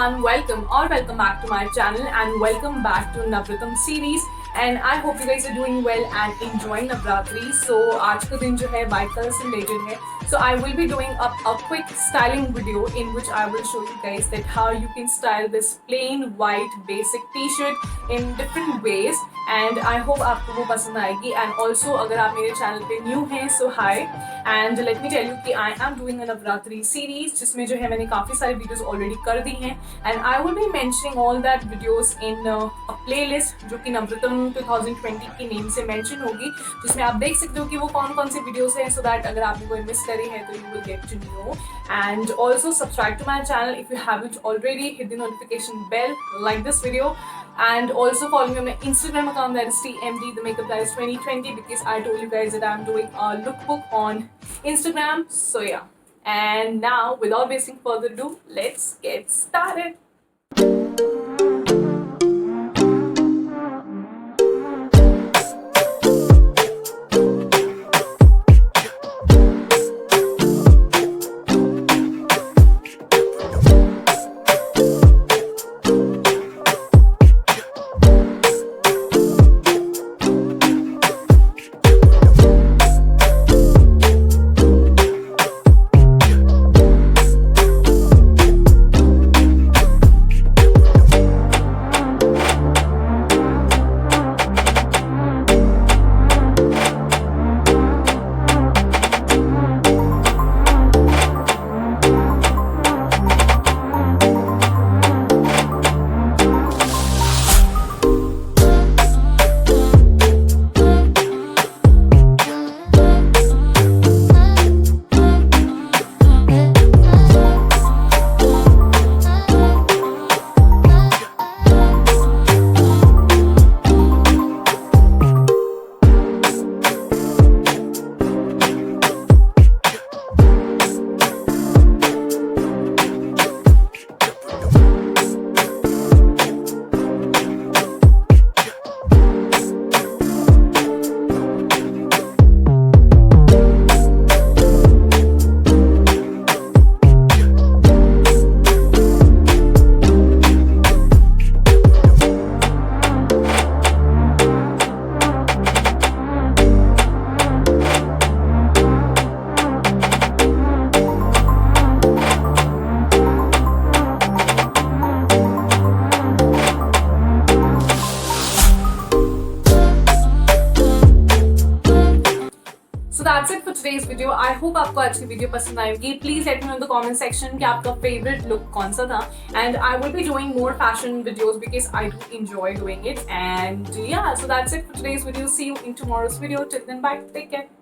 everyone, welcome back to my channel and welcome back to Navratri Series. And I hope you guys are doing well and enjoying Navratri. So आज का दिन जो है white color से related है. So I will be doing a quick styling video in which I will show you guys that how you can style this plain white basic t-shirt in different ways. And I hope आपको वो पसंद आएगी. And also अगर आप मेरे channel पे new हैं, so hi. And let me tell you कि I am doing a Navratri series जिसमें जो है मैंने काफ़ी सारी videos already कर दी हैं. And I will be mentioning all that videos in a playlist जो कि नवरत्न 2020 की नेम से मेंशन होगी, जिसमें आप देख सकते हो कि वो कौन कौन से वीडियोस हैं, so that अगर आपने कोई मिस करी है तो you will get to know. And also subscribe to my channel if you haven't already. Hit the notification bell, like this video, and also follow me on my Instagram account, that is TMD the Makeup Guys 2020, because I told you guys that I'm doing a lookbook on Instagram. So yeah, and now without wasting further ado, let's get started. So that's it for today's video. I hope आपको आज की video पसंद आएगी. Please let me know in the comment section कि आपका favorite look कौन सा था. And I will be doing more fashion videos because I do enjoy doing it. And yeah, so that's it for today's video. See you in tomorrow's video. Till then, bye. Take care.